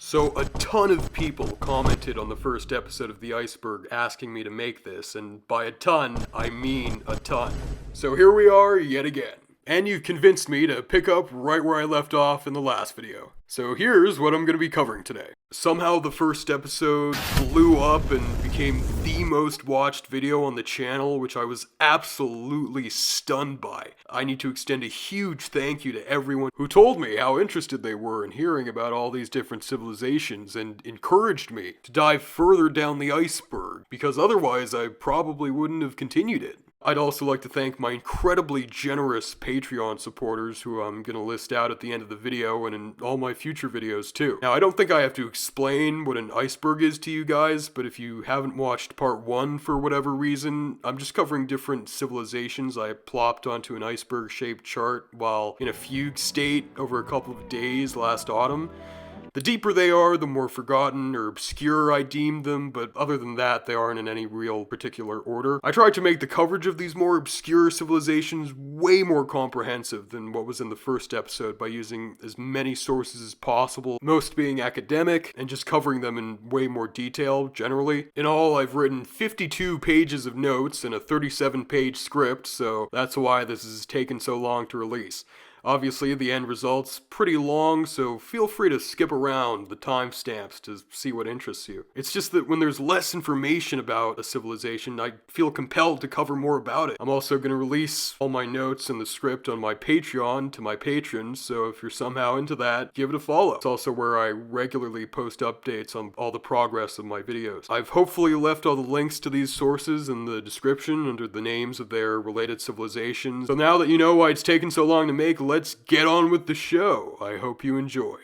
So a ton of people commented on the first episode of the Iceberg asking me to make this, and by a ton, I mean a ton. So here we are yet again. And you've convinced me to pick up right where I left off in the last video. So here's what I'm going to be covering today. Somehow the first episode blew up and became the most watched video on the channel, which I was absolutely stunned by. I need to extend a huge thank you to everyone who told me how interested they were in hearing about all these different civilizations and encouraged me to dive further down the iceberg, because otherwise I probably wouldn't have continued it. I'd also like to thank my incredibly generous Patreon supporters who I'm going to list out at the end of the video and in all my future videos too. Now, I don't think I have to explain what an iceberg is to you guys, but if you haven't watched part 1 for whatever reason, I'm just covering different civilizations I plopped onto an iceberg-shaped chart while in a fugue state over a couple of days last autumn. The deeper they are, the more forgotten or obscure I deem them, but other than that, they aren't in any real particular order. I tried to make the coverage of these more obscure civilizations way more comprehensive than what was in the first episode by using as many sources as possible, most being academic, and just covering them in way more detail, generally. In all, I've written 52 pages of notes and a 37-page script, so that's why this has taken so long to release. Obviously, the end result's pretty long, so feel free to skip around the timestamps to see what interests you. It's just that when there's less information about a civilization, I feel compelled to cover more about it. I'm also going to release all my notes and the script on my Patreon to my patrons, so if you're somehow into that, give it a follow. It's also where I regularly post updates on all the progress of my videos. I've hopefully left all the links to these sources in the description under the names of their related civilizations. So now that you know why it's taken so long to make, let's get on with the show. I hope you enjoy.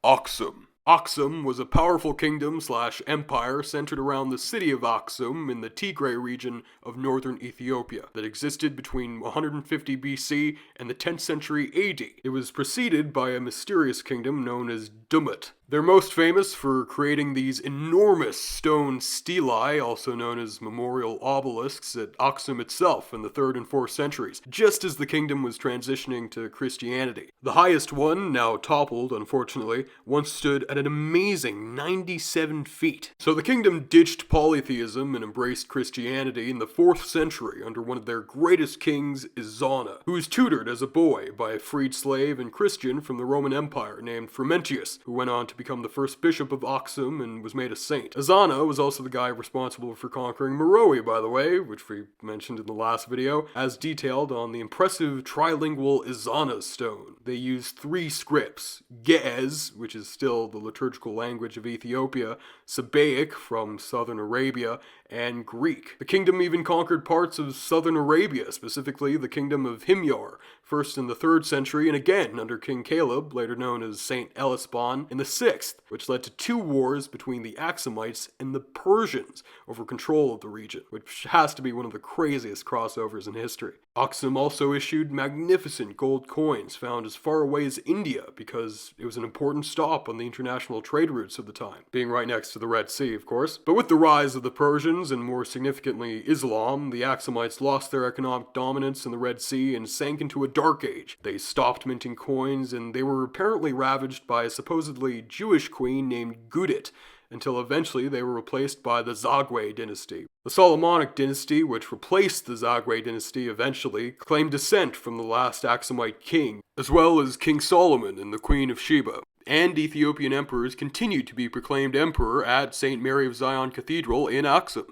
Axum. Axum was a powerful kingdom/empire centered around the city of Axum in the Tigray region of northern Ethiopia that existed between 150 BC and the 10th century AD. It was preceded by a mysterious kingdom known as Dumut. They're most famous for creating these enormous stone stelae, also known as memorial obelisks, at Axum itself in the 3rd and 4th centuries, just as the kingdom was transitioning to Christianity. The highest one, now toppled unfortunately, once stood at an amazing 97 feet. So the kingdom ditched polytheism and embraced Christianity in the 4th century under one of their greatest kings, Izana, who was tutored as a boy by a freed slave and Christian from the Roman Empire named Frumentius, who went on to become the first bishop of Axum and was made a saint. Izana was also the guy responsible for conquering Meroe, by the way, which we mentioned in the last video, as detailed on the impressive trilingual Izana stone. They used 3 scripts: Ge'ez, which is still the liturgical language of Ethiopia, Sabaic from southern Arabia, and Greek. The kingdom even conquered parts of southern Arabia, specifically the kingdom of Himyar, first in the 3rd century and again under King Caleb, later known as Saint Elisban, in the 6th, which led to 2 wars between the Axumites and the Persians over control of the region, which has to be one of the craziest crossovers in history. Axum also issued magnificent gold coins found as far away as India because it was an important stop on the international trade routes of the time, being right next to the Red Sea, of course. But with the rise of the Persians, and more significantly Islam, the Axumites lost their economic dominance in the Red Sea and sank into a dark age. They stopped minting coins, and they were apparently ravaged by a supposedly Jewish queen named Gudit, until eventually they were replaced by the Zagwe dynasty. The Solomonic dynasty, which replaced the Zagwe dynasty eventually, claimed descent from the last Axumite king, as well as King Solomon and the Queen of Sheba. And Ethiopian emperors continued to be proclaimed emperor at St. Mary of Zion Cathedral in Axum.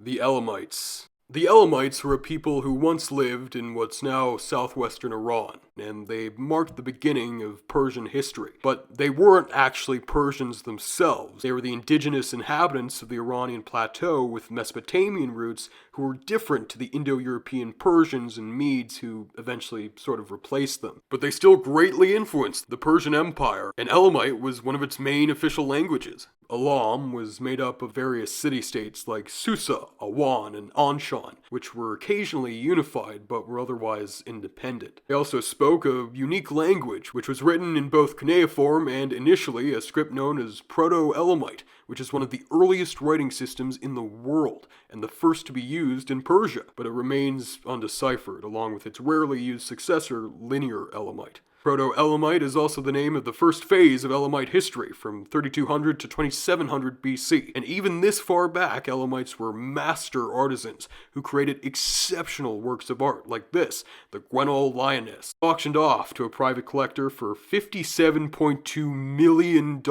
The Elamites. The Elamites were a people who once lived in what's now southwestern Iran, and they marked the beginning of Persian history. But they weren't actually Persians themselves. They were the indigenous inhabitants of the Iranian plateau with Mesopotamian roots who were different to the Indo-European Persians and Medes who eventually sort of replaced them. But they still greatly influenced the Persian Empire, and Elamite was one of its main official languages. Elam was made up of various city-states like Susa, Awan, and Anshan, which were occasionally unified but were otherwise independent. They also spoke a unique language, which was written in both cuneiform and initially a script known as Proto-Elamite, which is one of the earliest writing systems in the world, and the first to be used in Persia, but it remains undeciphered, along with its rarely used successor, Linear Elamite. Proto-Elamite is also the name of the first phase of Elamite history, from 3200 to 2700 BC. And even this far back, Elamites were master artisans who created exceptional works of art, like this, the Gwenol Lioness, auctioned off to a private collector for $57.2 million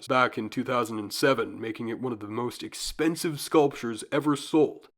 back in 2007, making it one of the most expensive sculptures ever sold.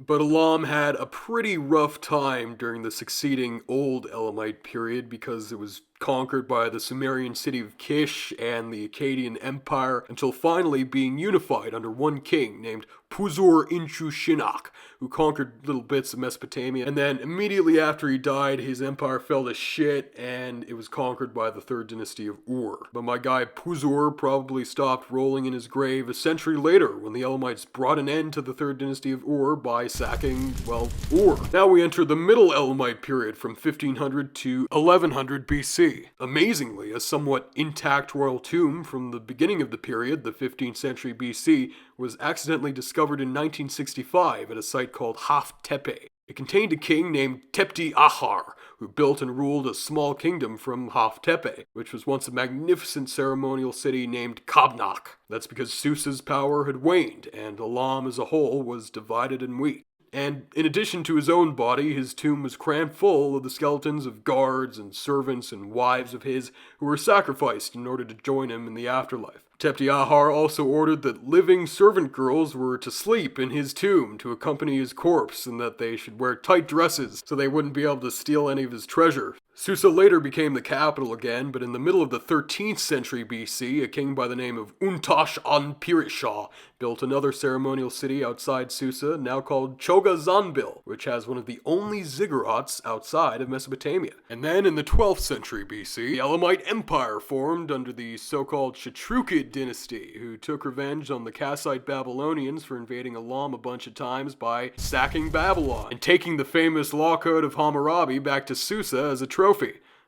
But Elam had a pretty rough time during the succeeding Old Elamite period because it was conquered by the Sumerian city of Kish and the Akkadian Empire until finally being unified under one king named Puzur-Inshushinak, who conquered little bits of Mesopotamia, and then immediately after he died, his empire fell to shit and it was conquered by the third dynasty of Ur. But my guy Puzur probably stopped rolling in his grave a century later when the Elamites brought an end to the third dynasty of Ur by sacking, well, Ur. Now we enter the Middle Elamite period from 1500 to 1100 BC. Amazingly, a somewhat intact royal tomb from the beginning of the period, the 15th century BC, was accidentally discovered in 1965 at a site called Haf Tepe. It contained a king named Tepti Ahar, who built and ruled a small kingdom from Haf Tepe, which was once a magnificent ceremonial city named Kabnak. That's because Susa's power had waned, and Elam as a whole was divided and weak. And in addition to his own body, his tomb was crammed full of the skeletons of guards and servants and wives of his who were sacrificed in order to join him in the afterlife. Tepti Ahar also ordered that living servant girls were to sleep in his tomb to accompany his corpse and that they should wear tight dresses so they wouldn't be able to steal any of his treasure. Susa later became the capital again, but in the middle of the 13th century BC, a king by the name of Untash Anpirisha built another ceremonial city outside Susa, now called Choga Zanbil, which has one of the only ziggurats outside of Mesopotamia. And then in the 12th century BC, the Elamite Empire formed under the so-called Shatruchid dynasty, who took revenge on the Kassite Babylonians for invading Elam a bunch of times by sacking Babylon and taking the famous law code of Hammurabi back to Susa as a trophy,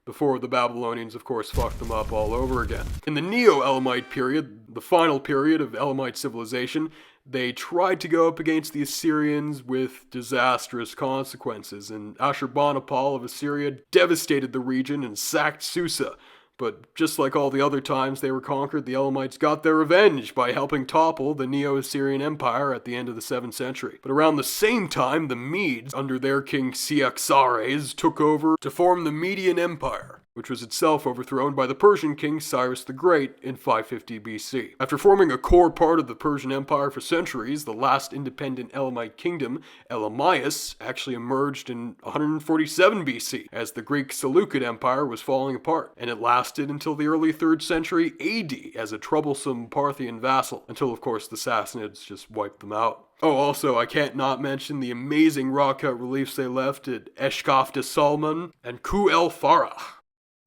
before the Babylonians, of course, fucked them up all over again. In the Neo-Elamite period, the final period of Elamite civilization, they tried to go up against the Assyrians with disastrous consequences, and Ashurbanipal of Assyria devastated the region and sacked Susa. But just like all the other times they were conquered, the Elamites got their revenge by helping topple the Neo-Assyrian Empire at the end of the 7th century. But around the same time, the Medes, under their king Cyaxares, took over to form the Median Empire, which was itself overthrown by the Persian king Cyrus the Great in 550 BC. After forming a core part of the Persian Empire for centuries, the last independent Elamite kingdom, Elamites, actually emerged in 147 BC as the Greek Seleucid Empire was falling apart, and it lasted until the early 3rd century AD as a troublesome Parthian vassal, until of course the Sassanids just wiped them out. Oh, also, I can't not mention the amazing rock-cut reliefs they left at Eshkaf de Salman and Ku El Farah.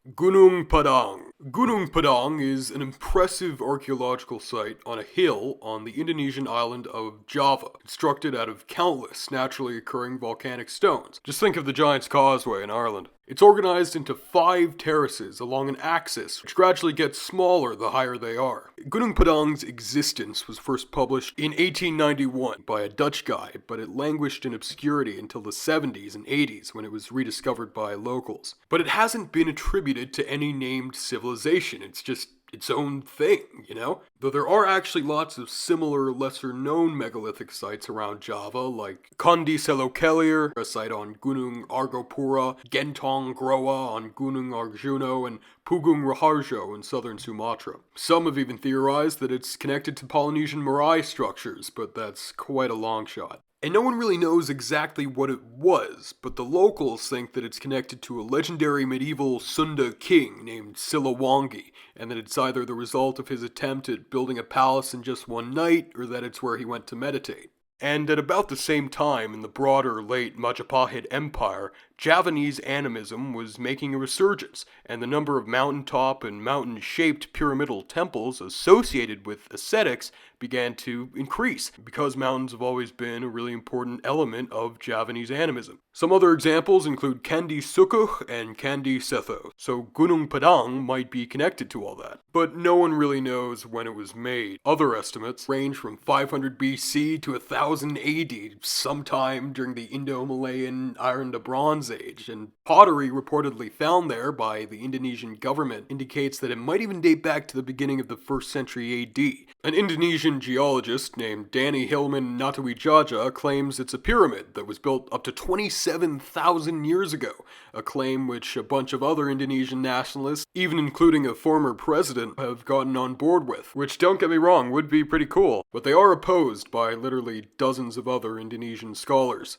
Gunung Padang. Gunung Padang is an impressive archaeological site on a hill on the Indonesian island of Java, constructed out of countless naturally occurring volcanic stones. Just think of the Giant's Causeway in Ireland. It's organized into 5 terraces along an axis, which gradually gets smaller the higher they are. Gunung Padang's existence was first published in 1891 by a Dutch guy, but it languished in obscurity until the 70s and 80s when it was rediscovered by locals. But it hasn't been attributed to any named civilization, it's just its own thing, you know? Though there are actually lots of similar, lesser-known megalithic sites around Java, like Kandi Selokelir, a site on Gunung Argopura, Gentong Groa on Gunung Arjuno, and Pugung Raharjo in southern Sumatra. Some have even theorized that it's connected to Polynesian marae structures, but that's quite a long shot. And no one really knows exactly what it was, but the locals think that it's connected to a legendary medieval Sunda king named Silawangi, and that it's either the result of his attempt at building a palace in just one night, or that it's where he went to meditate. And at about the same time, in the broader late Majapahit Empire, Javanese animism was making a resurgence, and the number of mountaintop and mountain-shaped pyramidal temples associated with ascetics began to increase, because mountains have always been a really important element of Javanese animism. Some other examples include Candi Sukuh and Candi Setho, so Gunung Padang might be connected to all that. But no one really knows when it was made. Other estimates range from 500 BC to 1000 AD, sometime during the Indo-Malayan Iron to Bronze Bronze Age, and pottery reportedly found there by the Indonesian government indicates that it might even date back to the beginning of the 1st century AD. An Indonesian geologist named Danny Hilman Natuwijaja claims it's a pyramid that was built up to 27,000 years ago, a claim which a bunch of other Indonesian nationalists, even including a former president, have gotten on board with, which, don't get me wrong, would be pretty cool, but they are opposed by literally dozens of other Indonesian scholars.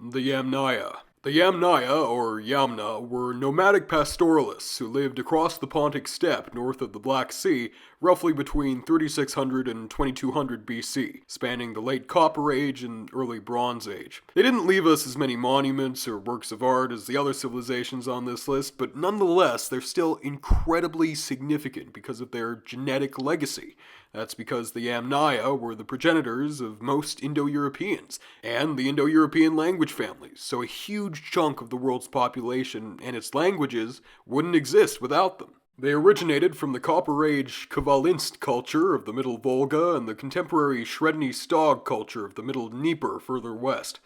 The Yamnaya. The Yamnaya, or Yamna, were nomadic pastoralists who lived across the Pontic steppe north of the Black Sea, roughly between 3600 and 2200 BC, spanning the late Copper Age and early Bronze Age. They didn't leave us as many monuments or works of art as the other civilizations on this list, but nonetheless, they're still incredibly significant because of their genetic legacy. That's because the Yamnaya were the progenitors of most Indo-Europeans and the Indo-European language families, so a huge chunk of the world's population and its languages wouldn't exist without them. They originated from the Copper Age Kovalinsk culture of the Middle Volga and the contemporary Sredny Stog culture of the Middle Dnieper further west.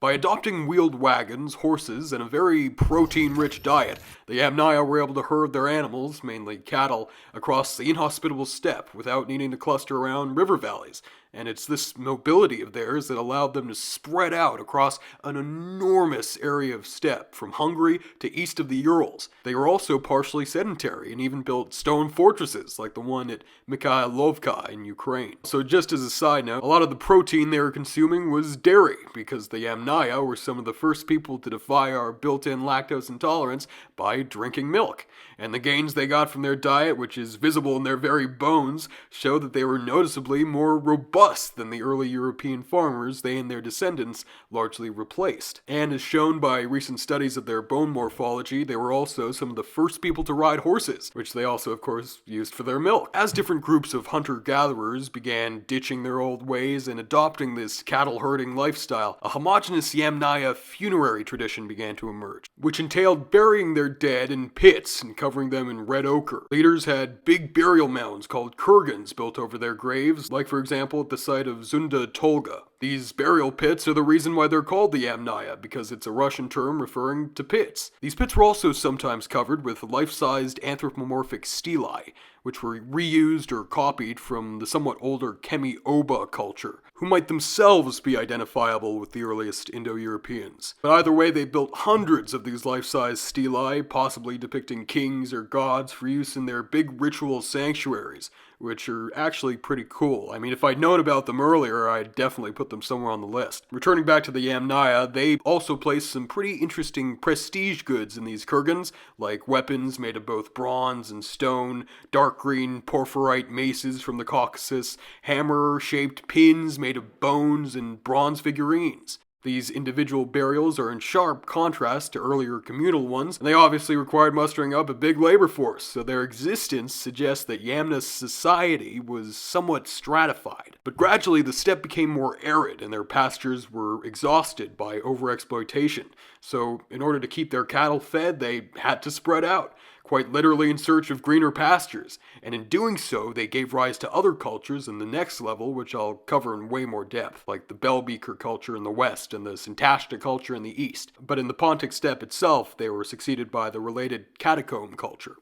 By adopting wheeled wagons, horses, and a very protein-rich diet, the Yamnaya were able to herd their animals, mainly cattle, across the inhospitable steppe without needing to cluster around river valleys, and it's this mobility of theirs that allowed them to spread out across an enormous area of steppe, from Hungary to east of the Urals. They were also partially sedentary and even built stone fortresses like the one at Mikhailovka in Ukraine. So just as a side note, a lot of the protein they were consuming was dairy, because the Yamnaya were some of the first people to defy our built-in lactose intolerance by drinking milk. And the gains they got from their diet, which is visible in their very bones, show that they were noticeably more robust than the early European farmers they and their descendants largely replaced. And as shown by recent studies of their bone morphology, they were also some of the first people to ride horses, which they also, of course, used for their milk. As different groups of hunter-gatherers began ditching their old ways and adopting this cattle-herding lifestyle, a homogeneous Yamnaya funerary tradition began to emerge, which entailed burying their dead in pits and covering them in red ochre. Leaders had big burial mounds called kurgans built over their graves, like for example at the site of Zunda Tolga. These burial pits are the reason why they're called the Yamnaya, because it's a Russian term referring to pits. These pits were also sometimes covered with life-sized anthropomorphic stelae, which were reused or copied from the somewhat older Kemi-Oba culture, who might themselves be identifiable with the earliest Indo-Europeans. But either way, they built hundreds of these life-size stelae, possibly depicting kings or gods, for use in their big ritual sanctuaries, which are actually pretty cool. I mean, if I'd known about them earlier, I'd definitely put them somewhere on the list. Returning back to the Yamnaya, they also placed some pretty interesting prestige goods in these kurgans, like weapons made of both bronze and stone, dark green porphyrite maces from the Caucasus, hammer-shaped pins made of bones, and bronze figurines. These individual burials are in sharp contrast to earlier communal ones, and they obviously required mustering up a big labor force, so their existence suggests that Yamna's society was somewhat stratified. But gradually the steppe became more arid, and their pastures were exhausted by overexploitation, so in order to keep their cattle fed, they had to spread out, quite literally in search of greener pastures, and in doing so, they gave rise to other cultures in the next level, which I'll cover in way more depth, like the Beaker culture in the west and the Sintashta culture in the east. But in the Pontic steppe itself, they were succeeded by the related catacomb culture.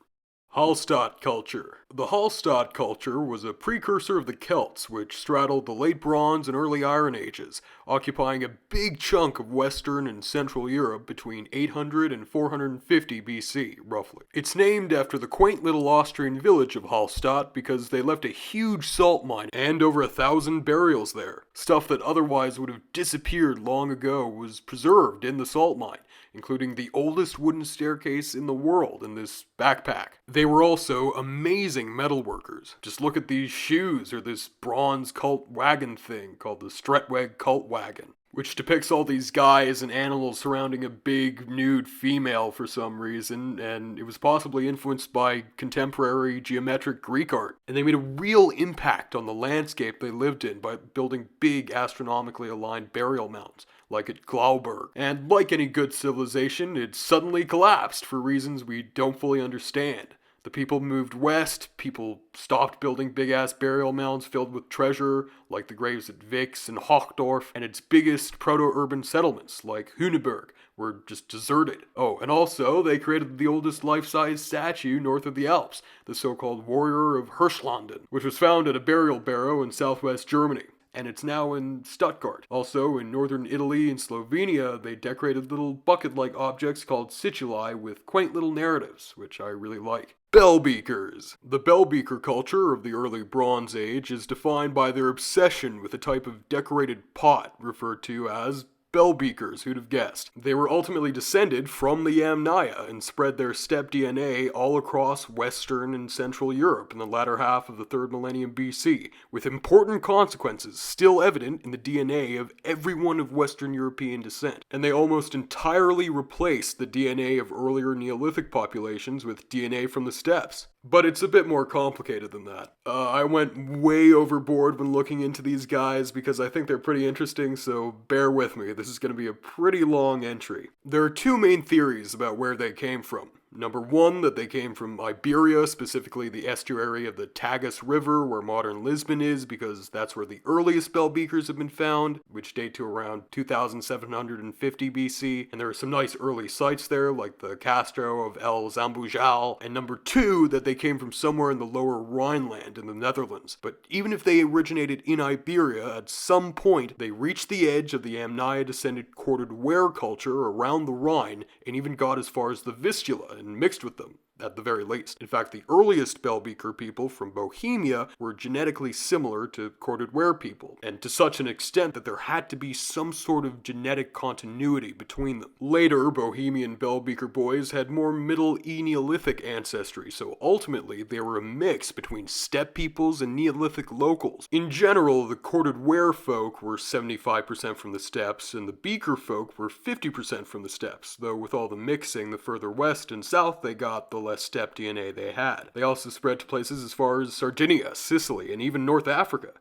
Hallstat culture. The Hallstat culture was a precursor of the Celts, which straddled the late Bronze and early Iron Ages, occupying a big chunk of Western and Central Europe between 800 and 450 BC, roughly. It's named after the quaint little Austrian village of Hallstatt because they left a huge salt mine and over 1,000 burials there. Stuff that otherwise would have disappeared long ago was preserved in the salt mine, including the oldest wooden staircase in the world in this backpack. They were also amazing metalworkers. Just look at these shoes or this bronze cult wagon thing called the Stretweg cult wagon, which depicts all these guys and animals surrounding a big nude female for some reason, and it was possibly influenced by contemporary geometric Greek art. And they made a real impact on the landscape they lived in by building big astronomically aligned burial mounds, like at Glauberg. And like any good civilization, it suddenly collapsed for reasons we don't fully understand. The people moved west, people stopped building big-ass burial mounds filled with treasure, like the graves at Vix and Hochdorf, and its biggest proto-urban settlements, like Huneberg, were just deserted. Oh, and also, they created the oldest life-size statue north of the Alps, the so-called Warrior of Hirschlanden, which was found at a burial barrow in southwest Germany. And it's now in Stuttgart. Also, in northern Italy and Slovenia, they decorated little bucket-like objects called situli with quaint little narratives, which I really like. Bell beakers. The bell beaker culture of the early Bronze Age is defined by their obsession with a type of decorated pot referred to as bell beakers, who'd have guessed. They were ultimately descended from the Yamnaya and spread their steppe DNA all across Western and Central Europe in the latter half of the 3rd millennium BC, with important consequences still evident in the DNA of everyone of Western European descent. And they almost entirely replaced the DNA of earlier Neolithic populations with DNA from the steppes. But it's a bit more complicated than that. I went way overboard when looking into these guys because I think they're pretty interesting, so bear with me. This is going to be a pretty long entry. There are two main theories about where they came from. Number one, that they came from Iberia, specifically the estuary of the Tagus River, where modern Lisbon is, because that's where the earliest bell beakers have been found, which date to around 2750 BC, and there are some nice early sites there, like the Castro of El Zambujal. And number two, that they came from somewhere in the lower Rhineland in the Netherlands. But even if they originated in Iberia, at some point they reached the edge of the Yamnaya-descended corded ware culture around the Rhine, and even got as far as the Vistula, and mixed with them, at the very least. In fact, the earliest bell beaker people from Bohemia were genetically similar to corded ware people, and to such an extent that there had to be some sort of genetic continuity between them. Later, Bohemian bell beaker boys had more Middle Neolithic ancestry, so ultimately they were a mix between steppe peoples and Neolithic locals. In general, the corded ware folk were 75% from the steppes, and the beaker folk were 50% from the steppes, though with all the mixing, the further west and south they got, the less steppe DNA they had. They also spread to places as far as Sardinia, Sicily, and even North Africa.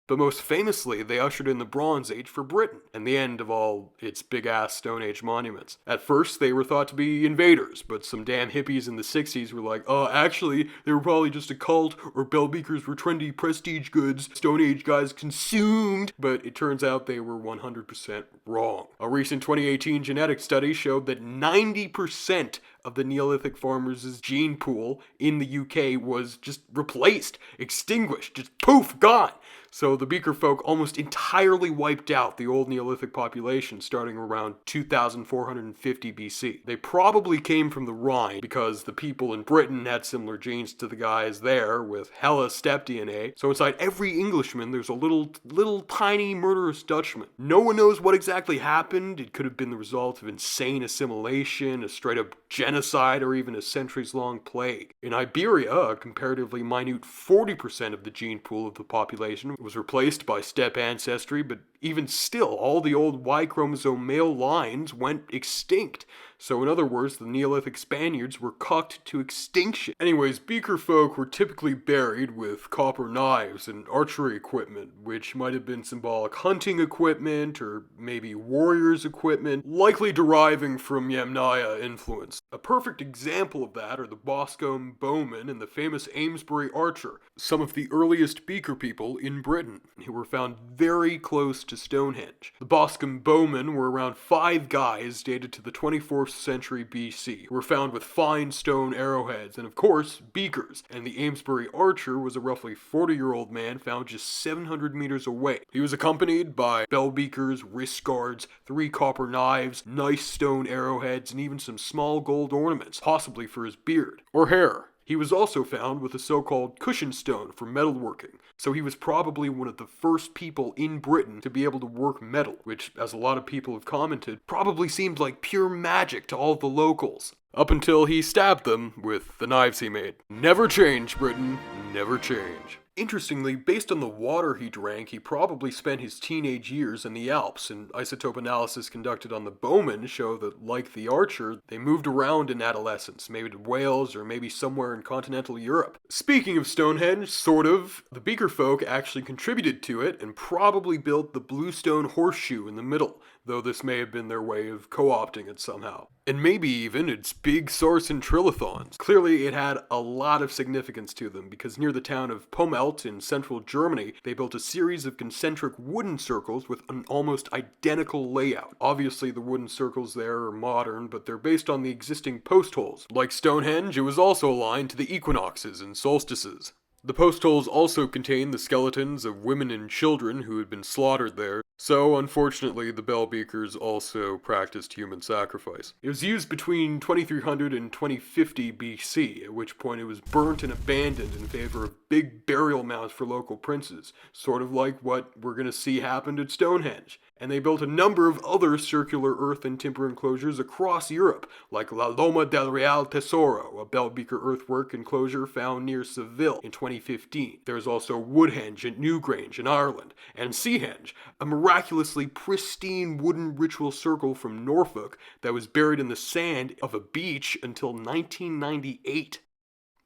But most famously, they ushered in the Bronze Age for Britain, and the end of all its big-ass Stone Age monuments. At first, they were thought to be invaders, but some damn hippies in the 60s were like, actually, they were probably just a cult, or bell beakers were trendy prestige goods Stone Age guys consumed, but it turns out they were 100% wrong. A recent 2018 genetic study showed that 90% of the Neolithic farmers' gene pool in the UK was just replaced, extinguished, just poof, gone. So the beaker folk almost entirely wiped out the old Neolithic population starting around 2450 BC. They probably came from the Rhine because the people in Britain had similar genes to the guys there with hella steppe DNA. So inside every Englishman there's a little tiny murderous Dutchman. No one knows what exactly happened. It could have been the result of insane assimilation, a straight up genocide, or even a centuries-long plague. In Iberia, a comparatively minute 40% of the gene pool of the population was replaced by steppe ancestry, but even still, all the old Y chromosome male lines went extinct. So in other words, the Neolithic Spaniards were cucked to extinction. Anyways, beaker folk were typically buried with copper knives and archery equipment, which might have been symbolic hunting equipment, or maybe warriors' equipment, likely deriving from Yamnaya influence. A perfect example of that are the Boscombe bowmen and the famous Amesbury archer, some of the earliest beaker people in Britain, who were found very close to Stonehenge. The Boscombe bowmen were around 5 guys dated to the 24th century BC, who were found with fine stone arrowheads, and of course, beakers, and the Amesbury archer was a roughly 40-year-old man found just 700 meters away. He was accompanied by bell beakers, wrist guards, 3 copper knives, nice stone arrowheads, and even some small gold ornaments, possibly for his beard or hair. He was also found with a so-called cushion stone for metalworking, so he was probably one of the first people in Britain to be able to work metal, which, as a lot of people have commented, probably seemed like pure magic to all the locals. Up until he stabbed them with the knives he made. Never change, Britain, never change. Interestingly, based on the water he drank, he probably spent his teenage years in the Alps, and isotope analysis conducted on the bowmen show that, like the archer, they moved around in adolescence, maybe to Wales or maybe somewhere in continental Europe. Speaking of Stonehenge, sort of, the Beaker folk actually contributed to it and probably built the bluestone horseshoe in the middle, though this may have been their way of co-opting it somehow. And maybe even its big source in trilithons. Clearly it had a lot of significance to them, because near the town of Pomelt in central Germany, they built a series of concentric wooden circles with an almost identical layout. Obviously the wooden circles there are modern, but they're based on the existing post holes. Like Stonehenge, it was also aligned to the equinoxes and solstices. The post holes also contain the skeletons of women and children who had been slaughtered there, so unfortunately the bell beakers also practiced human sacrifice. It was used between 2300 and 2050 BC, at which point it was burnt and abandoned in favor of big burial mounds for local princes, sort of like what we're going to see happened at Stonehenge. And they built a number of other circular earth and timber enclosures across Europe, like La Loma del Real Tesoro, a bell beaker earthwork enclosure found near Seville in 2015. There's also Woodhenge at Newgrange in Ireland, and Seahenge, a miraculously pristine wooden ritual circle from Norfolk that was buried in the sand of a beach until 1998.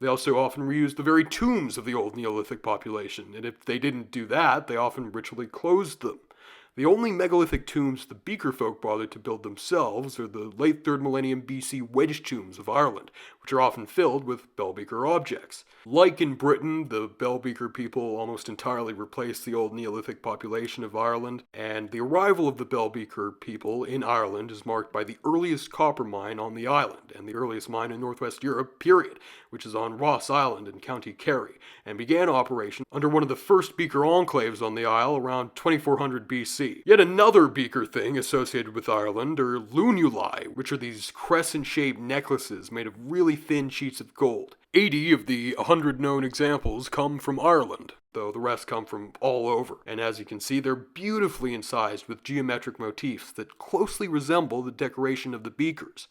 They also often reused the very tombs of the old Neolithic population, and if they didn't do that, they often ritually closed them. The only megalithic tombs the Beaker folk bothered to build themselves are the late 3rd millennium BC wedge tombs of Ireland, which are often filled with bell beaker objects. Like in Britain, the bell beaker people almost entirely replaced the old Neolithic population of Ireland, and the arrival of the bell beaker people in Ireland is marked by the earliest copper mine on the island, and the earliest mine in Northwest Europe, period, which is on Ross Island in County Kerry, and began operation under one of the first beaker enclaves on the isle around 2400 BC. Yet another beaker thing associated with Ireland are lunulae, which are these crescent-shaped necklaces made of really thin sheets of gold. 80 of the 100 known examples come from Ireland, though the rest come from all over. And as you can see, they're beautifully incised with geometric motifs that closely resemble the decoration of the beakers.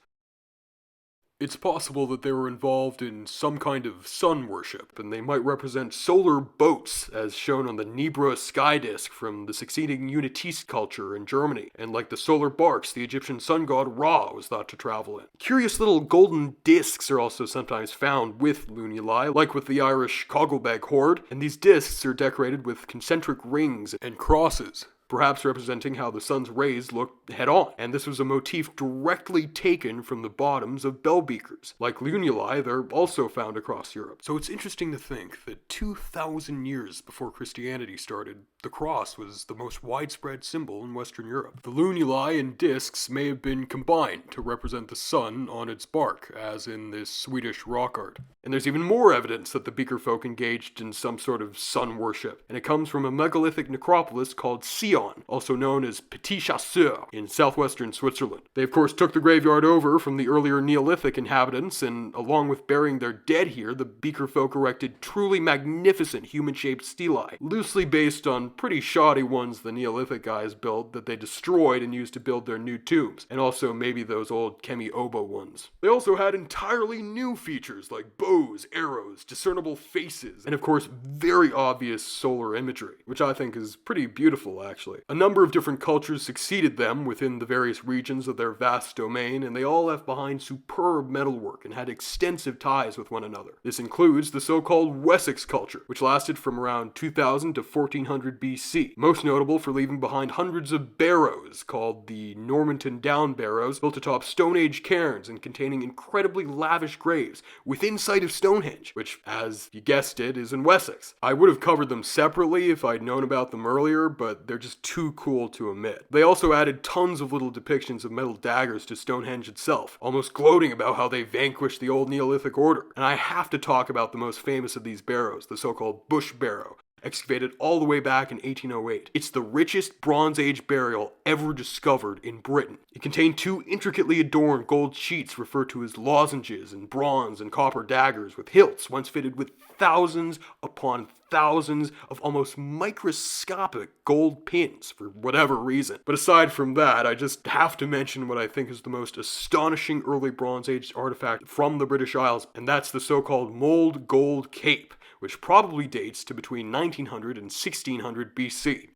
It's possible that they were involved in some kind of sun worship, and they might represent solar boats, as shown on the Nebra sky disk from the succeeding Unitiste culture in Germany, and like the solar barks the Egyptian sun god Ra was thought to travel in. Curious little golden discs are also sometimes found with lunulae, like with the Irish Cogglebeg hoard, and these discs are decorated with concentric rings and crosses, perhaps representing how the sun's rays look head-on, and this was a motif directly taken from the bottoms of bell beakers. Like lunulae, they're also found across Europe. So it's interesting to think that 2,000 years before Christianity started, the cross was the most widespread symbol in Western Europe. The lunulae and discs may have been combined to represent the sun on its bark, as in this Swedish rock art. And there's even more evidence that the beaker folk engaged in some sort of sun worship, and it comes from a megalithic necropolis called Sion, also known as Petit Chasseur, in southwestern Switzerland. They of course took the graveyard over from the earlier Neolithic inhabitants, and along with burying their dead here, the beaker folk erected truly magnificent human-shaped stelae, loosely based on pretty shoddy ones the Neolithic guys built that they destroyed and used to build their new tombs, and also maybe those old Kemi-Oba ones. They also had entirely new features like bows, arrows, discernible faces, and of course very obvious solar imagery, which I think is pretty beautiful actually. A number of different cultures succeeded them within the various regions of their vast domain, and they all left behind superb metalwork and had extensive ties with one another. This includes the so-called Wessex culture, which lasted from around 2000 to 1400 BC, most notable for leaving behind hundreds of barrows called the Normanton Down Barrows, built atop Stone Age cairns and containing incredibly lavish graves within sight of Stonehenge, which, as you guessed it, is in Wessex. I would have covered them separately if I'd known about them earlier, but they're just too cool to omit. They also added tons of little depictions of metal daggers to Stonehenge itself, almost gloating about how they vanquished the old Neolithic order. And I have to talk about the most famous of these barrows, the so-called Bush Barrow, excavated all the way back in 1808. It's the richest Bronze Age burial ever discovered in Britain. It contained two intricately adorned gold sheets referred to as lozenges and bronze and copper daggers with hilts once fitted with thousands upon thousands of almost microscopic gold pins for whatever reason. But aside from that, I just have to mention what I think is the most astonishing early Bronze Age artifact from the British Isles, and that's the so-called Mould Gold Cape, which probably dates to between 1900 and 1600 BC.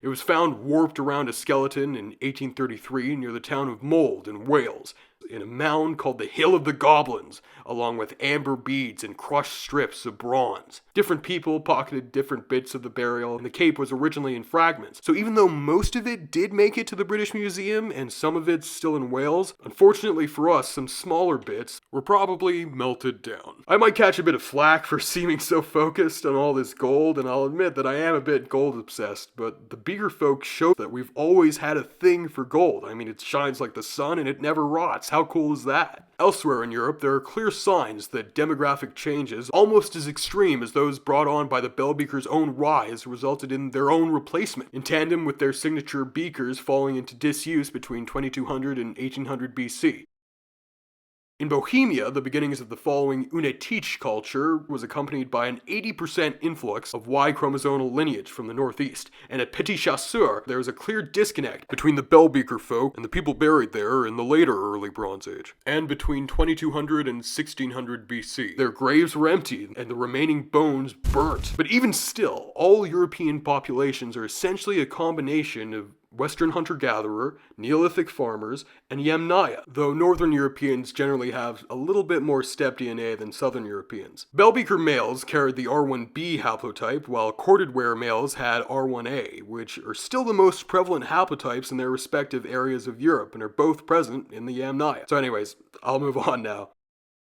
It was found warped around a skeleton in 1833 near the town of Mold in Wales, in a mound called the Hill of the Goblins, along with amber beads and crushed strips of bronze. Different people pocketed different bits of the burial, and the cape was originally in fragments. So even though most of it did make it to the British Museum, and some of it's still in Wales, unfortunately for us, some smaller bits were probably melted down. I might catch a bit of flack for seeming so focused on all this gold, and I'll admit that I am a bit gold obsessed, but the Beaker folk show that we've always had a thing for gold. I mean, it shines like the sun and it never rots. How cool is that? Elsewhere in Europe, there are clear signs that demographic changes, almost as extreme as those brought on by the bell beaker's own rise, resulted in their own replacement, in tandem with their signature beakers falling into disuse between 2200 and 1800 BC. In Bohemia, the beginnings of the following Unetich culture was accompanied by an 80% influx of Y chromosomal lineage from the northeast, and at Petit Chasseur, there is a clear disconnect between the bell beaker folk and the people buried there in the later early Bronze Age, and between 2200 and 1600 BC. Their graves were empty, and the remaining bones burnt. But even still, all European populations are essentially a combination of Western hunter-gatherer, Neolithic farmers, and Yamnaya, though Northern Europeans generally have a little bit more steppe DNA than Southern Europeans. Bell beaker males carried the R1b haplotype, while corded ware males had R1a, which are still the most prevalent haplotypes in their respective areas of Europe, and are both present in the Yamnaya. So anyways, I'll move on now.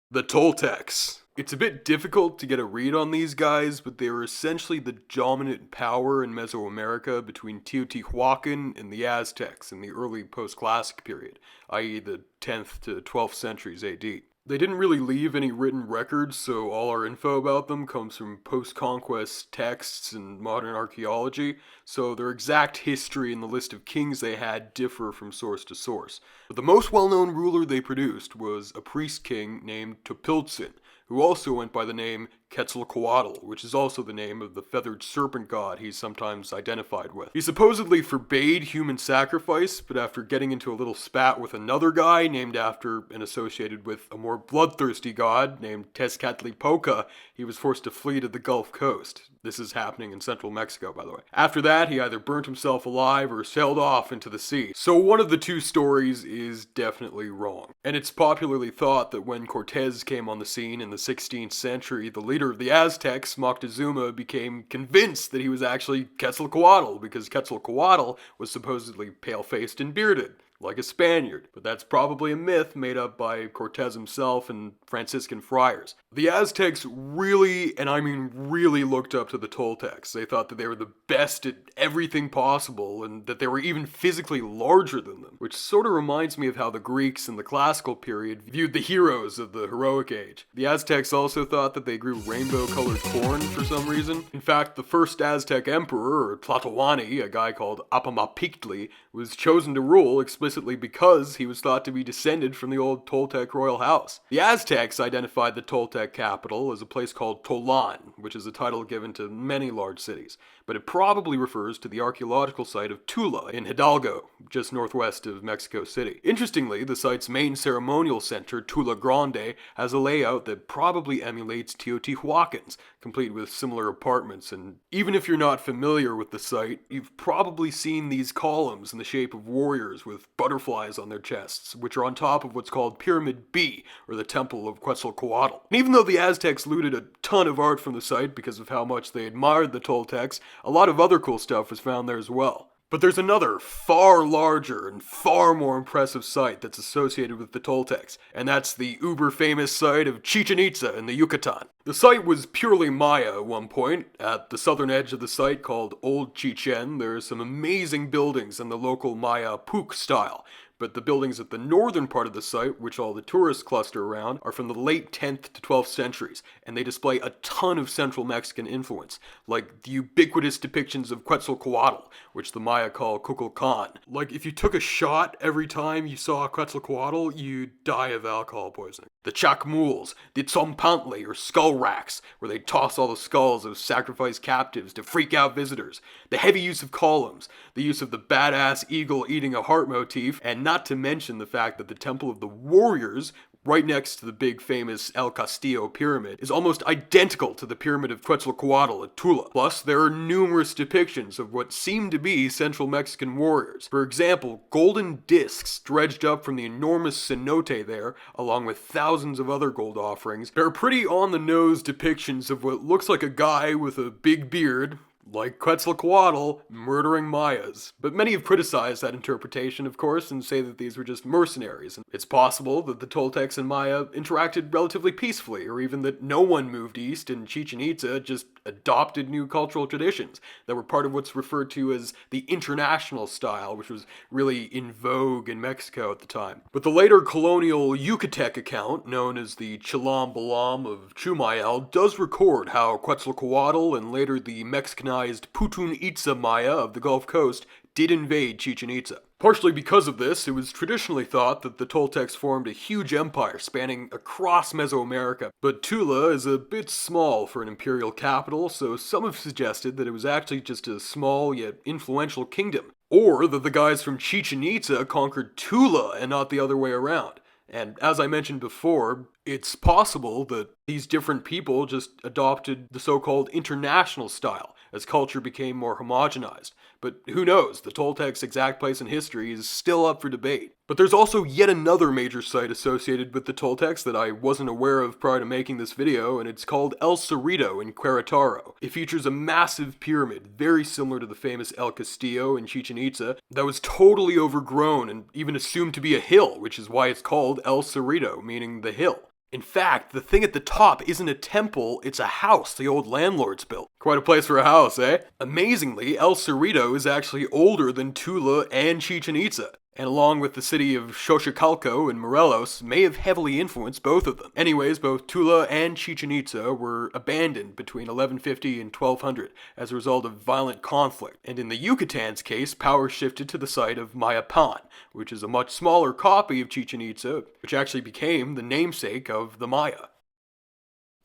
The Toltecs. It's a bit difficult to get a read on these guys, but they were essentially the dominant power in Mesoamerica between Teotihuacan and the Aztecs in the early post-classic period, i.e. the 10th to 12th centuries AD. They didn't really leave any written records, so all our info about them comes from post-conquest texts and modern archaeology, so their exact history and the list of kings they had differ from source to source. But the most well-known ruler they produced was a priest king named Topiltzin, who also went by the name Quetzalcoatl, which is also the name of the feathered serpent god he's sometimes identified with. He supposedly forbade human sacrifice, but after getting into a little spat with another guy named after and associated with a more bloodthirsty god named Tezcatlipoca, he was forced to flee to the Gulf Coast. This is happening in central Mexico, by the way. After that, he either burnt himself alive or sailed off into the sea. So one of the two stories is definitely wrong. And it's popularly thought that when Cortez came on the scene in the 16th century, the leader of the Aztecs, Moctezuma, became convinced that he was actually Quetzalcoatl, because Quetzalcoatl was supposedly pale-faced and bearded, like a Spaniard, but that's probably a myth made up by Cortez himself and Franciscan friars. The Aztecs really, and I mean really, looked up to the Toltecs. They thought that they were the best at everything possible, and that they were even physically larger than them, which sort of reminds me of how the Greeks in the classical period viewed the heroes of the heroic age. The Aztecs also thought that they grew rainbow-colored corn for some reason. In fact, the first Aztec emperor, or Tlatoani, a guy called Apamapictli, was chosen to rule explicitly because he was thought to be descended from the old Toltec royal house. The Aztecs identified the Toltec capital as a place called Tolan, which is a title given to many large cities, but it probably refers to the archaeological site of Tula in Hidalgo, just northwest of Mexico City. Interestingly, the site's main ceremonial center, Tula Grande, has a layout that probably emulates Teotihuacan's, complete with similar apartments, and even if you're not familiar with the site, you've probably seen these columns in the shape of warriors with butterflies on their chests, which are on top of what's called Pyramid B, or the Temple of Quetzalcoatl. And even though the Aztecs looted a ton of art from the site because of how much they admired the Toltecs, a lot of other cool stuff was found there as well. But there's another, far larger and far more impressive site that's associated with the Toltecs, and that's the uber-famous site of Chichen Itza in the Yucatan. The site was purely Maya at one point. At the southern edge of the site, called Old Chichen, there are some amazing buildings in the local Maya Puc style, but the buildings at the northern part of the site, which all the tourists cluster around, are from the late 10th to 12th centuries, and they display a ton of Central Mexican influence, like the ubiquitous depictions of Quetzalcoatl, which the Maya call Kukulkan. Like, if you took a shot every time you saw Quetzalcoatl, you'd die of alcohol poisoning. The chacmuls, the tzompantle, or skull racks, where they toss all the skulls of sacrificed captives to freak out visitors, the heavy use of columns, the use of the badass eagle eating a heart motif, and not to mention the fact that the Temple of the Warriors, right next to the big famous El Castillo pyramid, is almost identical to the pyramid of Quetzalcoatl at Tula. Plus, there are numerous depictions of what seem to be Central Mexican warriors. For example, golden discs dredged up from the enormous cenote there, along with thousands of other gold offerings. There are pretty on-the-nose depictions of what looks like a guy with a big beard, like Quetzalcoatl, murdering Mayas. But many have criticized that interpretation, of course, and say that these were just mercenaries. And it's possible that the Toltecs and Maya interacted relatively peacefully, or even that no one moved east and Chichen Itza just adopted new cultural traditions that were part of what's referred to as the international style, which was really in vogue in Mexico at the time. But the later colonial Yucatec account, known as the Chilam Balam of Chumayel, does record how Quetzalcoatl and later the Mexicanized Putun Itza Maya of the Gulf Coast did invade Chichen Itza. Partially because of this, it was traditionally thought that the Toltecs formed a huge empire spanning across Mesoamerica, but Tula is a bit small for an imperial capital, so some have suggested that it was actually just a small yet influential kingdom, or that the guys from Chichen Itza conquered Tula and not the other way around. And as I mentioned before, it's possible that these different people just adopted the so-called international style as culture became more homogenized. But who knows, the Toltecs' exact place in history is still up for debate. But there's also yet another major site associated with the Toltecs that I wasn't aware of prior to making this video, and it's called El Cerrito in Querétaro. It features a massive pyramid, very similar to the famous El Castillo in Chichen Itza, that was totally overgrown and even assumed to be a hill, which is why it's called El Cerrito, meaning the hill. In fact, the thing at the top isn't a temple, it's a house the old landlords built. Quite a place for a house, eh? Amazingly, El Cerrito is actually older than Tula and Chichen Itza, and along with the city of Xochicalco and Morelos, may have heavily influenced both of them. Anyways, both Tula and Chichen Itza were abandoned between 1150 and 1200 as a result of violent conflict, and in the Yucatan's case, power shifted to the site of Mayapan, which is a much smaller copy of Chichen Itza, which actually became the namesake of the Maya.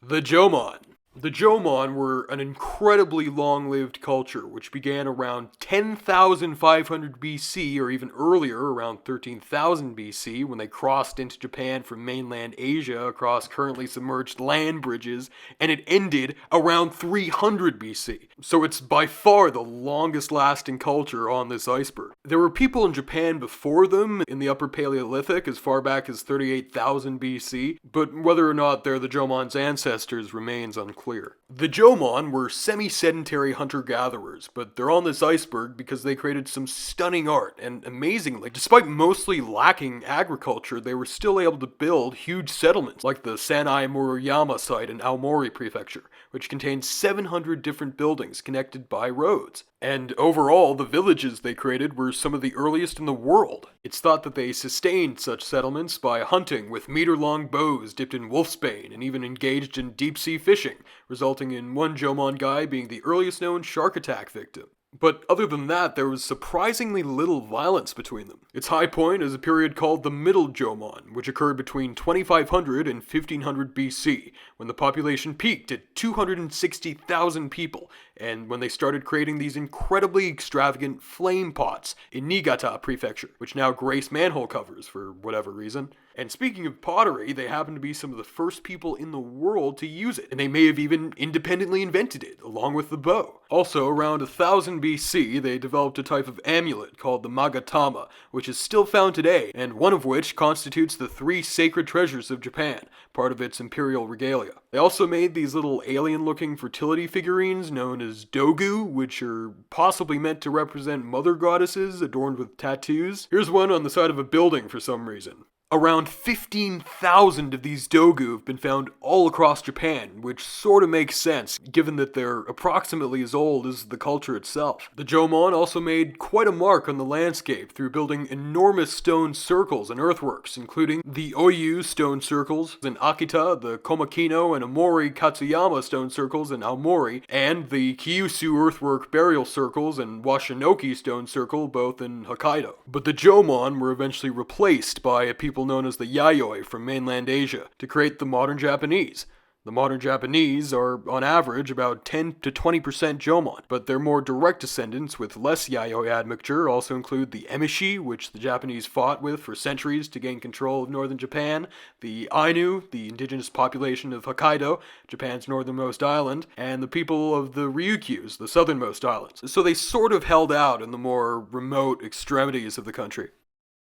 The Jomon. The Jomon were an incredibly long-lived culture, which began around 10,500 BC, or even earlier, around 13,000 BC, when they crossed into Japan from mainland Asia across currently submerged land bridges, and it ended around 300 BC. So it's by far the longest-lasting culture on this iceberg. There were people in Japan before them in the Upper Paleolithic as far back as 38,000 BC, but whether or not they're the Jomon's ancestors remains unclear. The Jomon were semi-sedentary hunter-gatherers, but they're on this iceberg because they created some stunning art, and amazingly, despite mostly lacking agriculture, they were still able to build huge settlements, like the Sanai Muruyama site in Aomori Prefecture, which contains 700 different buildings connected by roads. And overall, the villages they created were some of the earliest in the world. It's thought that they sustained such settlements by hunting with meter-long bows dipped in wolfsbane and even engaged in deep-sea fishing, resulting in one Jomon guy being the earliest known shark attack victim. But other than that, there was surprisingly little violence between them. Its high point is a period called the Middle Jomon, which occurred between 2500 and 1500 BC, when the population peaked at 260,000 people, and when they started creating these incredibly extravagant flame pots in Niigata Prefecture, which now grace manhole covers for whatever reason. And speaking of pottery, they happen to be some of the first people in the world to use it, and they may have even independently invented it, along with the bow. Also, around 1000 BC, they developed a type of amulet called the Magatama, which is still found today, and one of which constitutes the 3 sacred treasures of Japan, part of its imperial regalia. They also made these little alien-looking fertility figurines known as dogu, which are possibly meant to represent mother goddesses adorned with tattoos. Here's one on the side of a building for some reason. Around 15,000 of these dogu have been found all across Japan, which sort of makes sense, given that they're approximately as old as the culture itself. The Jomon also made quite a mark on the landscape through building enormous stone circles and earthworks, including the Oyu stone circles in Akita, the Komakino and Omori Katsuyama stone circles in Aomori, and the Kyushu earthwork burial circles and Washinoki stone circle, both in Hokkaido. But the Jomon were eventually replaced by a people known as the Yayoi from mainland Asia to create the modern Japanese. The modern Japanese are, on average, about 10 to 20% Jomon, but their more direct descendants with less Yayoi admixture also include the Emishi, which the Japanese fought with for centuries to gain control of northern Japan, the Ainu, the indigenous population of Hokkaido, Japan's northernmost island, and the people of the Ryukyus, the southernmost islands. So they sort of held out in the more remote extremities of the country.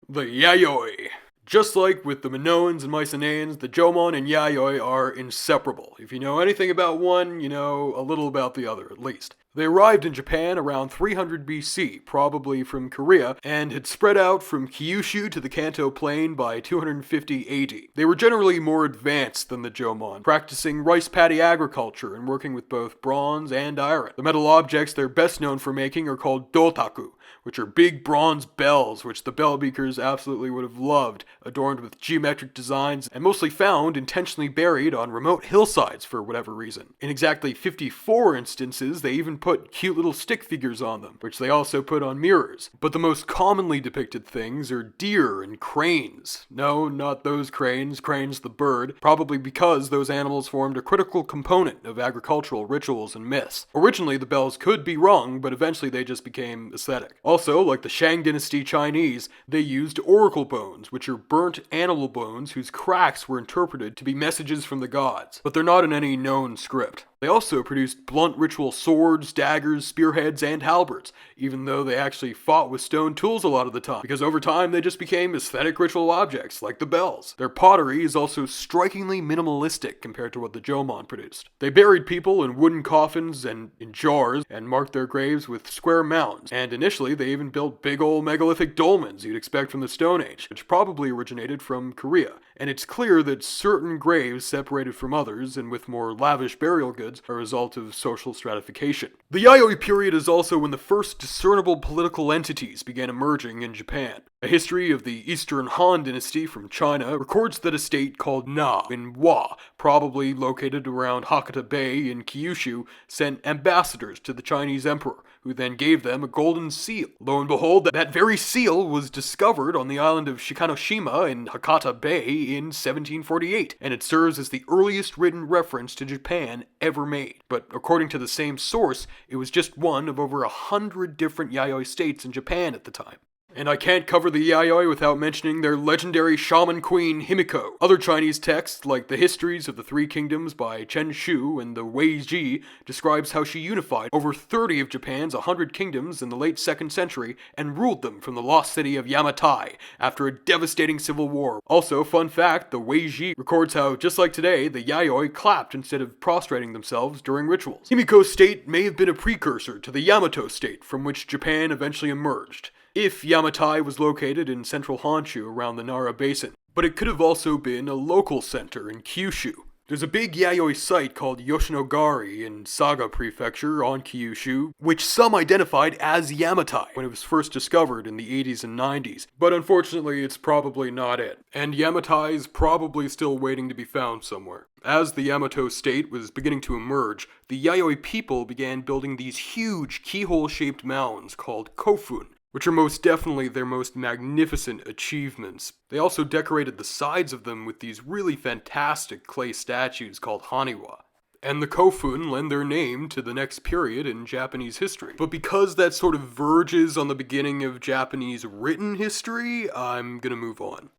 The Yayoi. Just like with the Minoans and Mycenaeans, the Jomon and Yayoi are inseparable. If you know anything about one, you know a little about the other, at least. They arrived in Japan around 300 BC, probably from Korea, and had spread out from Kyushu to the Kanto Plain by 250 AD. They were generally more advanced than the Jomon, practicing rice paddy agriculture and working with both bronze and iron. The metal objects they're best known for making are called dotaku, which are big bronze bells, which the bell beakers absolutely would have loved, adorned with geometric designs, and mostly found intentionally buried on remote hillsides for whatever reason. In exactly 54 instances, they even put cute little stick figures on them, which they also put on mirrors. But the most commonly depicted things are deer and cranes. No, not those cranes, cranes the bird, probably because those animals formed a critical component of agricultural rituals and myths. Originally, the bells could be rung, but eventually they just became aesthetic. Also, like the Shang Dynasty Chinese, they used oracle bones, which are burnt animal bones whose cracks were interpreted to be messages from the gods, but they're not in any known script. They also produced blunt ritual swords, daggers, spearheads, and halberds, even though they actually fought with stone tools a lot of the time, because over time they just became aesthetic ritual objects, like the bells. Their pottery is also strikingly minimalistic compared to what the Jomon produced. They buried people in wooden coffins and in jars, and marked their graves with square mounds, and initially they even built big old megalithic dolmens you'd expect from the Stone Age, which probably originated from Korea. And it's clear that certain graves separated from others, and with more lavish burial goods, are a result of social stratification. The Yayoi period is also when the first discernible political entities began emerging in Japan. A history of the Eastern Han Dynasty from China records that a state called Na in Wa, probably located around Hakata Bay in Kyushu, sent ambassadors to the Chinese emperor, who then gave them a golden seal. Lo and behold, that very seal was discovered on the island of Shikanoshima in Hakata Bay in 1748, and it serves as the earliest written reference to Japan ever made. But according to the same source, it was just one of over 100 different Yayoi states in Japan at the time. And I can't cover the Yayoi without mentioning their legendary shaman queen, Himiko. Other Chinese texts, like the Histories of the Three Kingdoms by Chen Shu and the Weiji, describes how she unified over 30 of Japan's 100 kingdoms in the late 2nd century and ruled them from the lost city of Yamatai after a devastating civil war. Also, fun fact, the Weiji records how, just like today, the Yayoi clapped instead of prostrating themselves during rituals. Himiko's state may have been a precursor to the Yamato state from which Japan eventually emerged, if Yamatai was located in central Honshu around the Nara Basin, but it could have also been a local center in Kyushu. There's a big Yayoi site called Yoshinogari in Saga Prefecture on Kyushu, which some identified as Yamatai when it was first discovered in the 80s and 90s, but unfortunately it's probably not it. And Yamatai is probably still waiting to be found somewhere. As the Yamato state was beginning to emerge, the Yayoi people began building these huge keyhole-shaped mounds called kofun, which are most definitely their most magnificent achievements. They also decorated the sides of them with these really fantastic clay statues called haniwa. And the kofun lend their name to the next period in Japanese history. But because that sort of verges on the beginning of Japanese written history, I'm gonna move on.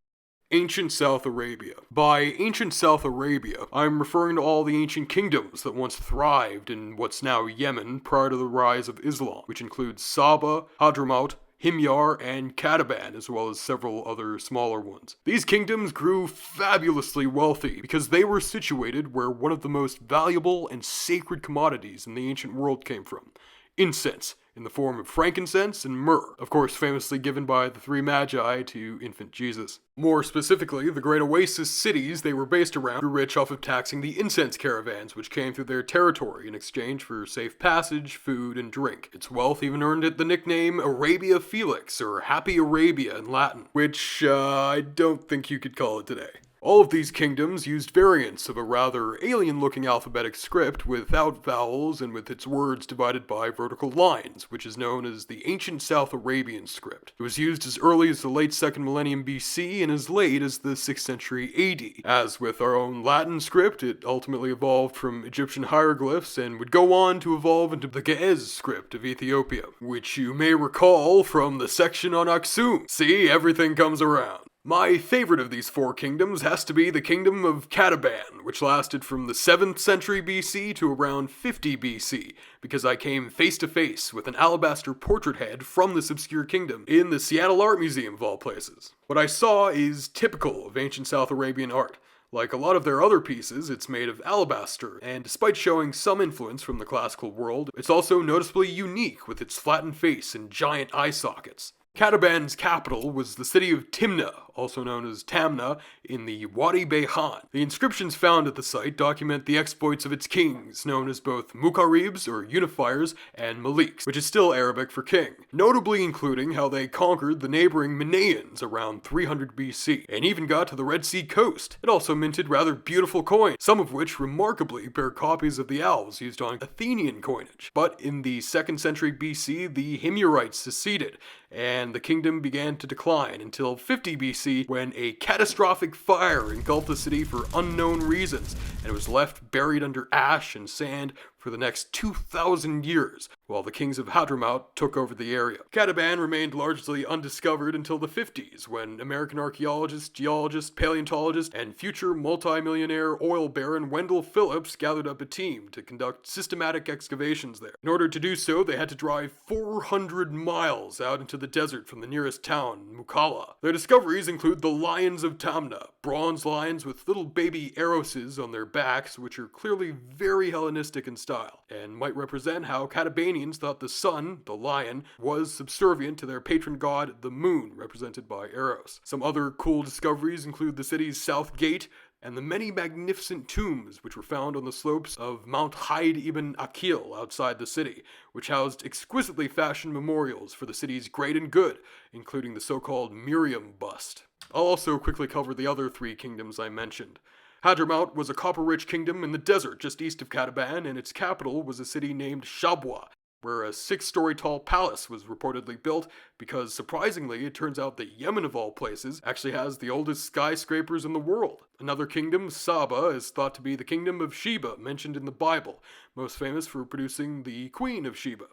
Ancient South Arabia. By ancient South Arabia, I'm referring to all the ancient kingdoms that once thrived in what's now Yemen prior to the rise of Islam, which includes Saba, Hadramaut, Himyar, and Kataban, as well as several other smaller ones. These kingdoms grew fabulously wealthy because they were situated where one of the most valuable and sacred commodities in the ancient world came from: incense, in the form of frankincense and myrrh, of course famously given by the three magi to infant Jesus. More specifically, the great oasis cities they were based around grew rich off of taxing the incense caravans which came through their territory in exchange for safe passage, food, and drink. Its wealth even earned it the nickname Arabia Felix, or Happy Arabia in Latin, which I don't think you could call it today. All of these kingdoms used variants of a rather alien-looking alphabetic script without vowels and with its words divided by vertical lines, which is known as the ancient South Arabian script. It was used as early as the late 2nd millennium BC and as late as the 6th century AD. As with our own Latin script, it ultimately evolved from Egyptian hieroglyphs and would go on to evolve into the Ge'ez script of Ethiopia, which you may recall from the section on Axum. See, everything comes around. My favorite of these 4 kingdoms has to be the kingdom of Kataban, which lasted from the 7th century BC to around 50 BC, because I came face to face with an alabaster portrait head from this obscure kingdom in the Seattle Art Museum of all places. What I saw is typical of ancient South Arabian art. Like a lot of their other pieces, it's made of alabaster, and despite showing some influence from the classical world, it's also noticeably unique with its flattened face and giant eye sockets. Kataban's capital was the city of Timna, also known as Tamna, in the Wadi Bayhan. The inscriptions found at the site document the exploits of its kings, known as both Mukaribs, or unifiers, and Maliks, which is still Arabic for king, notably including how they conquered the neighboring Manaeans around 300 BC, and even got to the Red Sea coast. It also minted rather beautiful coins, some of which remarkably bear copies of the owls used on Athenian coinage. But in the 2nd century BC, the Himyarites seceded, and the kingdom began to decline until 50 BC when a catastrophic fire engulfed the city for unknown reasons, and it was left buried under ash and sand for the next 2,000 years, while the kings of Hadramaut took over the area. Kataban remained largely undiscovered until the 50s, when American archaeologist, geologist, paleontologist, and future multi-millionaire oil baron Wendell Phillips gathered up a team to conduct systematic excavations there. In order to do so, they had to drive 400 miles out into the desert from the nearest town, Mukalla. Their discoveries include the Lions of Tamna, bronze lions with little baby aroses on their backs, which are clearly very Hellenistic in style, and might represent how Katabanians thought the sun, the lion, was subservient to their patron god, the moon, represented by Eros. Some other cool discoveries include the city's south gate, and the many magnificent tombs which were found on the slopes of Mount Haid ibn Akil outside the city, which housed exquisitely fashioned memorials for the city's great and good, including the so-called Miriam bust. I'll also quickly cover the other 3 kingdoms I mentioned. Hadramaut was a copper-rich kingdom in the desert just east of Kataban, and its capital was a city named Shabwa, where a 6-story tall palace was reportedly built because, surprisingly, it turns out that Yemen, of all places, actually has the oldest skyscrapers in the world. Another kingdom, Saba, is thought to be the kingdom of Sheba, mentioned in the Bible, most famous for producing the Queen of Sheba.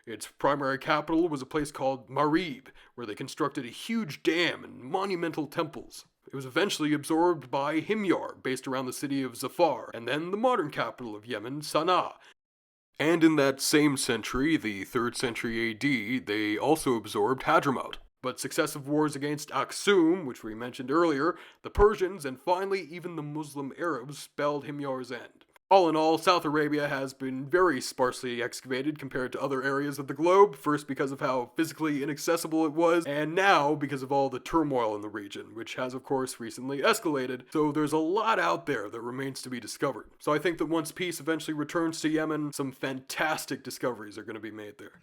Its primary capital was a place called Marib, where they constructed a huge dam and monumental temples. It was eventually absorbed by Himyar, based around the city of Zafar, and then the modern capital of Yemen, Sana'a. And in that same century, the 3rd century AD, they also absorbed Hadramaut. But successive wars against Axum, which we mentioned earlier, the Persians, and finally even the Muslim Arabs spelled Himyar's end. All in all, South Arabia has been very sparsely excavated compared to other areas of the globe, first because of how physically inaccessible it was, and now because of all the turmoil in the region, which has of course recently escalated, so there's a lot out there that remains to be discovered. So I think that once peace eventually returns to Yemen, some fantastic discoveries are going to be made there.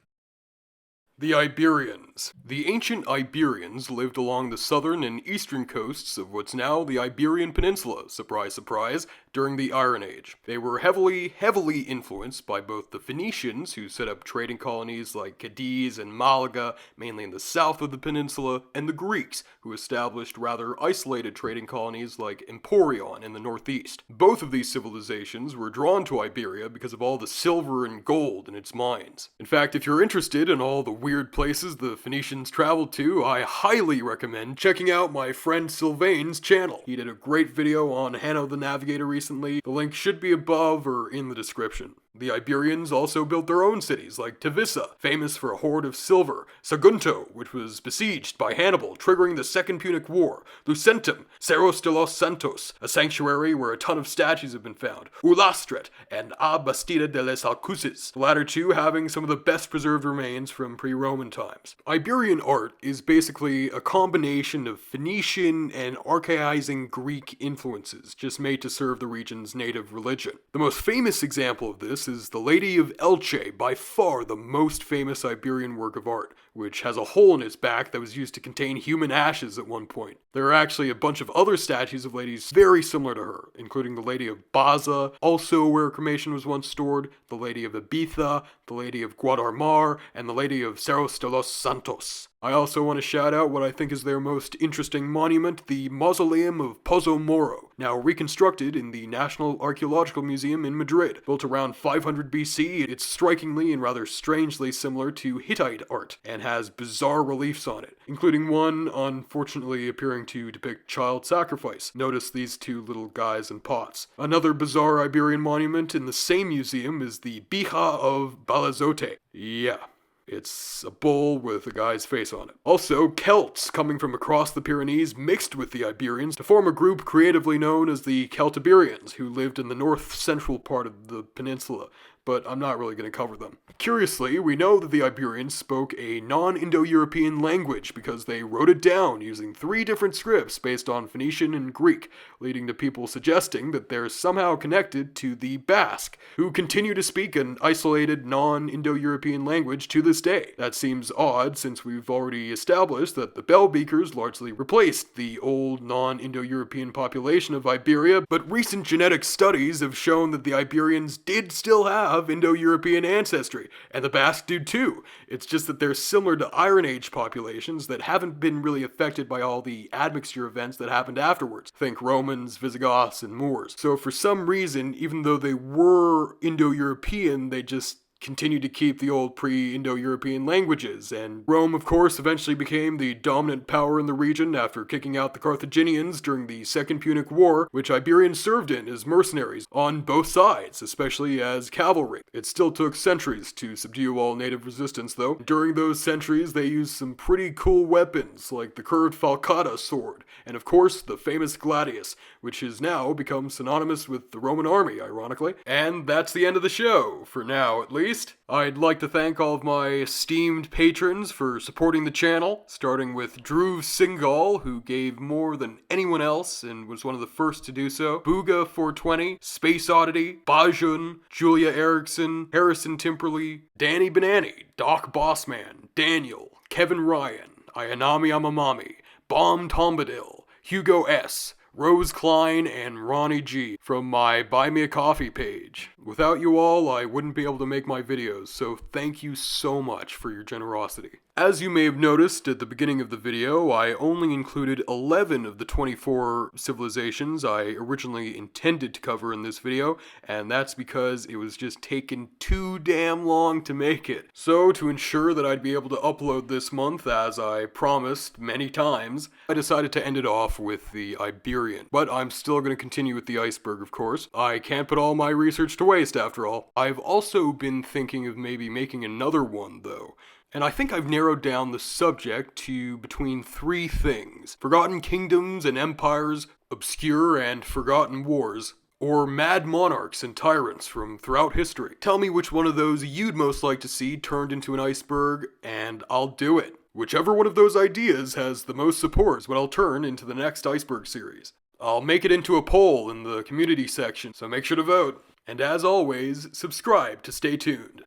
The Iberians. The ancient Iberians lived along the southern and eastern coasts of what's now the Iberian Peninsula, surprise surprise, during the Iron Age. They were heavily influenced by both the Phoenicians, who set up trading colonies like Cadiz and Malaga, mainly in the south of the peninsula, and the Greeks, who established rather isolated trading colonies like Emporion in the northeast. Both of these civilizations were drawn to Iberia because of all the silver and gold in its mines. In fact, if you're interested in all the weird places the Phoenicians traveled to, I highly recommend checking out my friend Sylvain's channel. He did a great video on Hanno the Navigator recently. The link should be above or in the description. The Iberians also built their own cities, like Tavissa, famous for a hoard of silver, Sagunto, which was besieged by Hannibal, triggering the Second Punic War, Lucentum, Cerros de los Santos, a sanctuary where a ton of statues have been found, Ulastret, and A Bastida de les Alcuces, the latter two having some of the best preserved remains from pre-Roman times. Iberian art is basically a combination of Phoenician and archaizing Greek influences, just made to serve the region's native religion. The most famous example of this this is The Lady of Elche, by far the most famous Iberian work of art, which has a hole in its back that was used to contain human ashes at one point. There are actually a bunch of other statues of ladies very similar to her, including the Lady of Baza, also where cremation was once stored, the Lady of Ibiza, the Lady of Guadarmar, and the Lady of Cerros de los Santos. I also want to shout out what I think is their most interesting monument, the Mausoleum of Pozo Moro, now reconstructed in the National Archaeological Museum in Madrid. Built around 500 BC, it's strikingly and rather strangely similar to Hittite art, and has bizarre reliefs on it, including one unfortunately appearing to depict child sacrifice. Notice these two little guys in pots. Another bizarre Iberian monument in the same museum is the Bija of Balazote. Yeah. It's a bull with a guy's face on it. Also, Celts coming from across the Pyrenees mixed with the Iberians to form a group creatively known as the Celtiberians, who lived in the north-central part of the peninsula, but I'm not really going to cover them. Curiously, we know that the Iberians spoke a non-Indo-European language because they wrote it down using 3 different scripts based on Phoenician and Greek, leading to people suggesting that they're somehow connected to the Basque, who continue to speak an isolated non-Indo-European language to this day. That seems odd since we've already established that the Bell Beakers largely replaced the old non-Indo-European population of Iberia, but recent genetic studies have shown that the Iberians did still have Indo-European ancestry, and the Basque do too. It's just that they're similar to Iron Age populations that haven't been really affected by all the admixture events that happened afterwards. Think Romans, Visigoths, and Moors. So for some reason, even though they were Indo-European, they just continued to keep the old pre-Indo-European languages, and Rome, of course, eventually became the dominant power in the region after kicking out the Carthaginians during the Second Punic War, which Iberians served in as mercenaries on both sides, especially as cavalry. It still took centuries to subdue all native resistance, though. During those centuries, they used some pretty cool weapons, like the curved falcata sword, and of course, the famous gladius, which has now become synonymous with the Roman army, ironically. And that's the end of the show, for now at least. I'd like to thank all of my esteemed patrons for supporting the channel, starting with Dhruv Singhal, who gave more than anyone else and was one of the first to do so, Booga420, Space Oddity, Bajun, Julia Erickson, Harrison Timperley, Danny Banani, Doc Bossman, Daniel, Kevin Ryan, Ayanami Amamami, Bomb Tombadil, Hugo S., Rose Klein, and Ronnie G. from my Buy Me a Coffee page. Without you all, I wouldn't be able to make my videos, so thank you so much for your generosity. As you may have noticed at the beginning of the video, I only included 11 of the 24 civilizations I originally intended to cover in this video, and that's because it was just taking too damn long to make it. So to ensure that I'd be able to upload this month, as I promised many times, I decided to end it off with the Iberian. But I'm still going to continue with the Iceberg, of course. I can't put all my research to waste, after all. I've also been thinking of maybe making another one, though. And I think I've narrowed down the subject to between 3 things: forgotten kingdoms and empires, obscure and forgotten wars, or mad monarchs and tyrants from throughout history. Tell me which one of those you'd most like to see turned into an iceberg, and I'll do it. Whichever one of those ideas has the most support is what I'll turn into the next Iceberg series. I'll make it into a poll in the community section, so make sure to vote. And as always, subscribe to stay tuned.